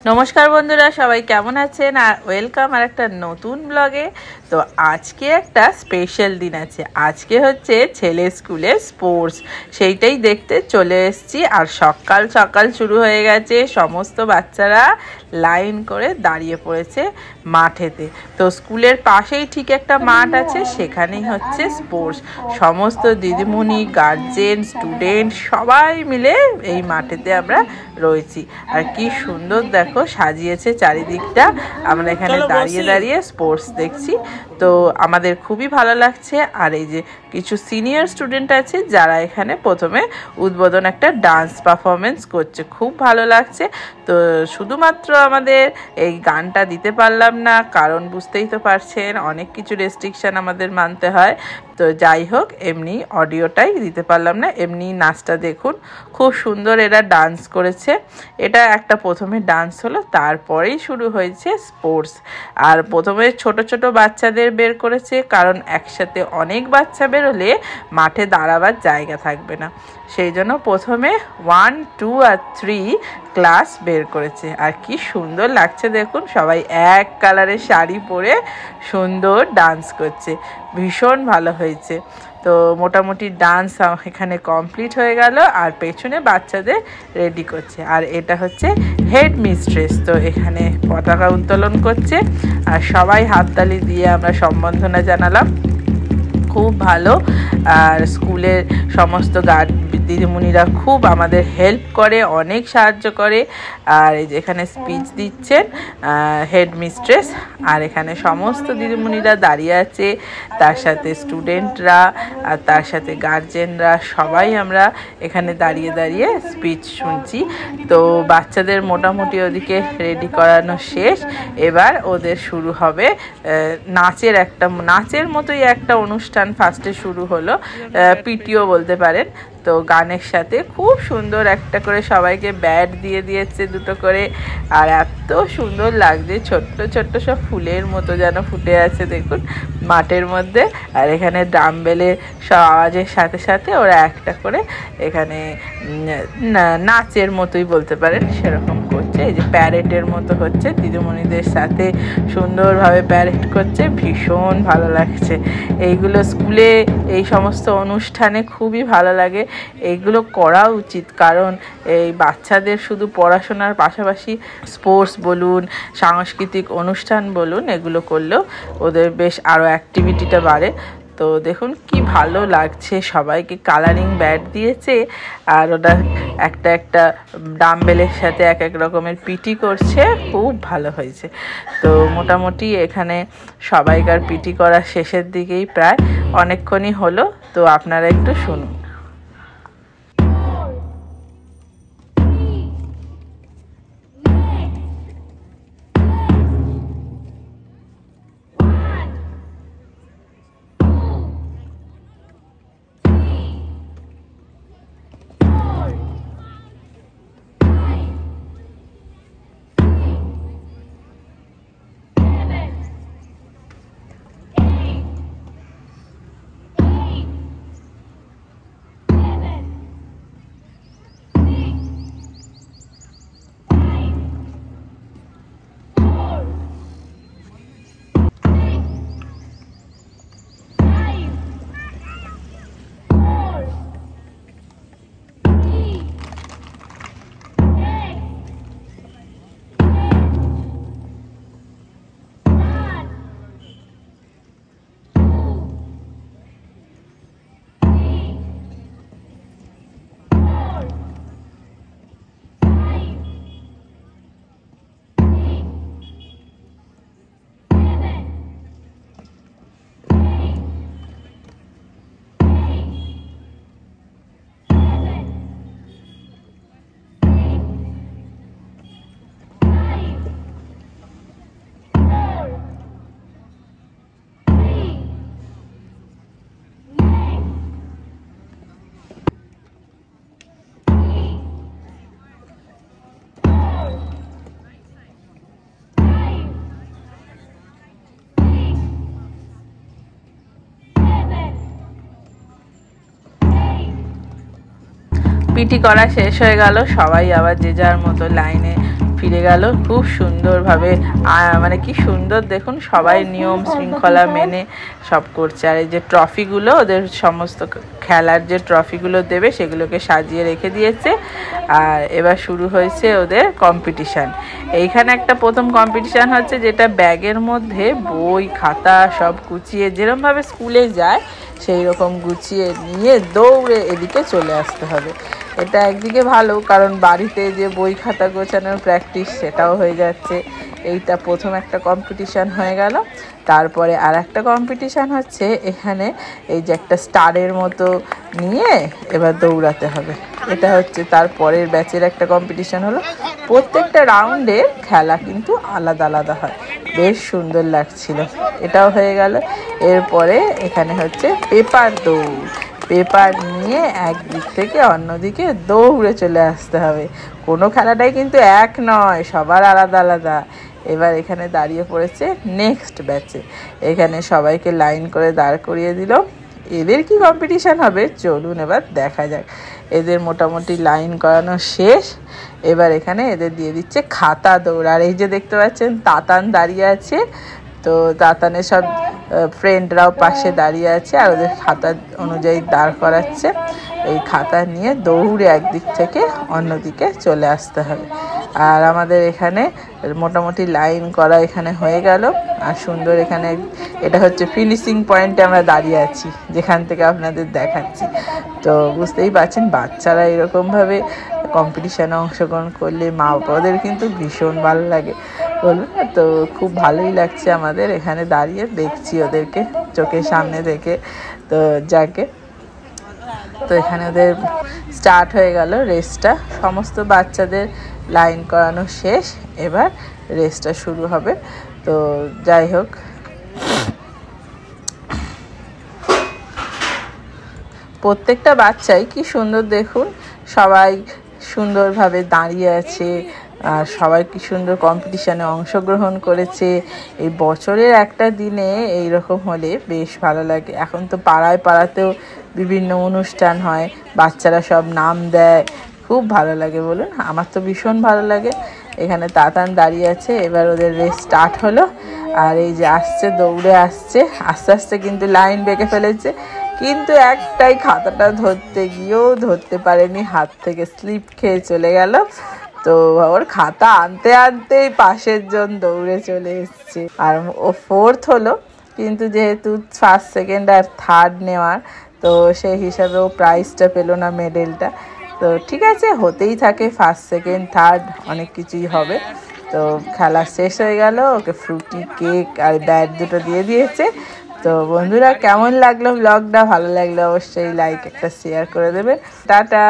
नमस्कार बंधुरा सबाई केमन आछेन और वेलकाम और एक नतून ब्लगे। तो आज के एक स्पेशल दिन आछे, आज के होच्छे छेले स्कूले स्पोर्ट्स, सेइटाई देखते चले एसेछि। और सकाल सकाल शुरू हो गेछे, समस्त बाच्चारा लाइन करे दाड़िये पड़ेछे माठेते। तो स्कूलेर पाशेई ठीक एकटा माठ आछे, सेखानेई होच्छे स्पोर्ट्स। समस्त दिदिमणि गार्जेन स्टूडेंट सबाई मिले एई माठेते आमरा रयेछि। और कि सुंदर देखो साजिয়েছে চারিদিকটা, আমরা এখানে দাঁড়িয়ে দাঁড়িয়ে স্পোর্টস দেখছি। তো আমাদের খুবই ভালো লাগছে। আর এই যে কিছু সিনিয়র স্টুডেন্ট আছে যারা এখানে প্রথমে উদ্বোধন একটা ডান্স পারফরমেন্স করছে, খুব ভালো লাগছে। তো শুধুমাত্র আমাদের এই গানটা দিতে পারলাম না, কারণ বুঝতেই তো পারছেন অনেক কিছু রেস্ট্রিকশন আমাদের মানতে হয়। তো যাই হোক, এমনি অডিওটাই দিতে পারলাম না, এমনি নাচটা দেখুন খুব সুন্দর এরা ডান্স করেছে। এটা একটা প্রথমে ডান্স হলো, তারপরেই শুরু হয়েছে স্পোর্টস। আর প্রথমে ছোট ছোট বাচ্চাদের বের করেছে, কারণ একসাথে অনেক বাচ্চা বেরোলে মাঠে দাঁড়াবার জায়গা থাকবে না, সেই জন্য প্রথমে 1, 2 আর 3 ক্লাস বের করেছে। আর কি সুন্দর লাগছে দেখুন, সবাই এক কালারের শাড়ি পরে সুন্দর ডান্স করছে, ভীষণ ভালো হয়েছে। তো মোটামুটি ডান্স এখানে কমপ্লিট হয়ে গেল, আর পেছনে বাচ্চাদের রেডি করছে। আর এটা হচ্ছে হেড মিস্ট্রেস, তো এখানে পতাকা উত্তোলন করছে। আর সবাই হাততালি দিয়ে আমরা সম্বর্ধনা জানালাম, খুব ভালো। আর স্কুলের সমস্ত দিদিমণিরা খুব আমাদের হেল্প করে, অনেক সাহায্য করে। আর এই যে এখানে স্পিচ দিচ্ছেন হেড মিস্ট্রেস, আর এখানে সমস্ত দিদিমণিরা দাঁড়িয়ে আছে, তার সাথে স্টুডেন্টরা আর তার সাথে গার্জেনরা সবাই আমরা এখানে দাঁড়িয়ে দাঁড়িয়ে স্পিচ শুনছি। তো বাচ্চাদের মোটামুটি ওদিকে রেডি করানো শেষ, এবার ওদের শুরু হবে নাচের মতোই একটা অনুষ্ঠান। ফার্স্টে শুরু হলো পিটিও বলতে পারেন। তো গানের সাথে খুব সুন্দর একটা করে সবাইকে ব্যাট দিয়ে দিয়েছে, দুটো করে। আর এত সুন্দর লাগছে, ছোট্ট ছোট্ট সব ফুলের মতো যেন ফুটে আছে দেখুন মাঠের মধ্যে। আর এখানে ডাম্বেলের সব আওয়াজের সাথে সাথে ওরা একটা করে এখানে নাচের মতোই বলতে পারেন সেরকম করছে। এই যে প্যারেডের মতো হচ্ছে, দিদিমণিদের সাথে সুন্দরভাবে প্যারেড করছে, ভীষণ ভালো লাগছে। এইগুলো স্কুলে এই সমস্ত অনুষ্ঠানে খুবই ভালো লাগে, এইগুলো করা উচিত। কারণ এই বাচ্চাদের শুধু পড়াশোনার পাশাপাশি স্পোর্টস বলুন, সাংস্কৃতিক অনুষ্ঠান বলুন, এগুলো করলেও ওদের বেশ আরও অ্যাক্টিভিটিটা বাড়ে। তো দেখুন কি ভালো লাগছে, সবাইকে কালারিং ব্যাট দিয়েছে। আর ওরা একটা একটা ডাম্বেলের সাথে এক এক রকমের পিটি করছে, খুব ভালো হয়েছে। তো মোটামুটি এখানে সবাইকার পিটি করা শেষের দিকেই, প্রায় অনেকক্ষণই হলো। তো আপনারা একটু শুনুন। পিটি করা শেষ হয়ে গেল, সবাই আবার যে যার মতো লাইনে ফিরে গেল খুব সুন্দরভাবে। মানে কি সুন্দর দেখুন, সবাই নিয়ম শৃঙ্খলা মেনে সব করছে। আর এই যে ট্রফিগুলো, ওদের সমস্ত খেলার যে ট্রফিগুলো দেবে সেগুলোকে সাজিয়ে রেখে দিয়েছে। আর এবার শুরু হয়েছে ওদের কম্পিটিশান। এইখানে একটা প্রথম কম্পিটিশান হচ্ছে, যেটা ব্যাগের মধ্যে বই খাতা সব গুছিয়ে যেরকমভাবে স্কুলে যায় সেই রকম গুছিয়ে নিয়ে দৌড়ে এদিকে চলে আসতে হবে। এটা একদিকে ভালো, কারণ বাড়িতে যে বই খাতা গোছানোর প্র্যাকটিস সেটাও হয়ে যাচ্ছে। এইটা প্রথম একটা কম্পিটিশান হয়ে গেল। তারপরে আর একটা কম্পিটিশান হচ্ছে, এখানে এই যে একটা স্টারের মতো নিয়ে এবার দৌড়াতে হবে। এটা হচ্ছে তারপরের ব্যাচের একটা কম্পিটিশান হলো। প্রত্যেকটা রাউন্ডে খেলা কিন্তু আলাদা আলাদা হয়, বেশ সুন্দর লাগছিল। এটাও হয়ে গেল। এরপরে এখানে হচ্ছে পেপার দৌড়। পেপার নিয়ে একদিক থেকে অন্যদিকে দৌড়ে চলে আসতে হবে। কোনো খেলাটাই কিন্তু এক নয়, সবার আলাদা আলাদা। এবার এখানে দাঁড়িয়ে পড়েছে নেক্সট ব্যাচে। এখানে সবাইকে লাইন করে দাঁড় করিয়ে দিল। এদের কি কম্পিটিশান হবে চলুন এবার দেখা যাক। এদের মোটামুটি লাইন করানো শেষ। এবার এখানে এদের দিয়ে দিচ্ছে খাতা দৌড়। আর এই যে দেখতে পাচ্ছেন তাতান দাঁড়িয়ে আছে, তো তাতানের সব ফ্রেন্ডরাও পাশে দাঁড়িয়ে আছে আর ওদের খাতা অনুযায়ী দাঁড় করাচ্ছে। এই খাতা নিয়ে দৌড়ে একদিক থেকে অন্যদিকে চলে আসতে হবে। আর আমাদের এখানে মোটামুটি লাইন করা এখানে হয়ে গেল। আর সুন্দর এখানে এটা হচ্ছে ফিনিশিং পয়েন্টে আমরা দাঁড়িয়ে আছি, যেখান থেকে আপনাদের দেখাচ্ছি। তো বুঝতেই পারছেন বাচ্চারা এরকমভাবে কম্পিটিশানে অংশগ্রহণ করলে মা বাবাদের কিন্তু ভীষণ ভালো লাগে, বলুন। তো খুব ভালোই লাগছে আমাদের এখানে দাঁড়িয়ে দেখছি ওদেরকে চোখের সামনে থেকে। তো যাকে তো এখানে ওদের স্টার্ট হয়ে গেল রেসটা। সমস্ত বাচ্চাদের লাইন করানো শেষ, এবার রেসটা শুরু হবে। তো যাই হোক, প্রত্যেকটা বাচ্চাই কি সুন্দর দেখুন, সবাই সুন্দরভাবে দাঁড়িয়ে আছে। আর সবাই কি সুন্দর কম্পিটিশানে অংশগ্রহণ করেছে। এই বছরের একটা দিনে এই রকম হলে বেশ ভালো লাগে। এখন তো পাড়ায় পাড়াতেও বিভিন্ন অনুষ্ঠান হয়, বাচ্চারা সব নাম দেয়, খুব ভালো লাগে বলুন। আমার তো ভীষণ ভালো লাগে। এখানে তাতান দাঁড়িয়ে আছে, এবার ওদের রেস স্টার্ট হলো। আর এই যে আসছে, দৌড়ে আসছে, আস্তে আস্তে কিন্তু লাইন বেঁকে ফেলেছে। কিন্তু একটাই খাতাটা ধরতে গিয়েও ধরতে পারেনি, হাত থেকে স্লিপ খেয়ে চলে গেল। তো ওর খাতা আনতে আনতেই পাশের জন দৌড়ে চলে এসছে। আর ও ফোর্থ হলো, কিন্তু যেহেতু ফার্স্ট সেকেন্ড আর থার্ড নেওয়ার, তো সেই হিসাবে ও প্রাইজটা পেলো না, মেডেলটা। তো ঠিক আছে, হতেই থাকে, ফার্স্ট সেকেন্ড থার্ড অনেক কিছুই হবে। তো খেলা শেষ হয়ে গেল, ওকে ফ্রুটি কেক আর ব্যাট দুটো দিয়ে দিয়েছে। তো বন্ধুরা, কেমন লাগলো ব্লগটা? ভালো লাগলে অবশ্যই লাইক একটা শেয়ার করে দেবে। টাটা।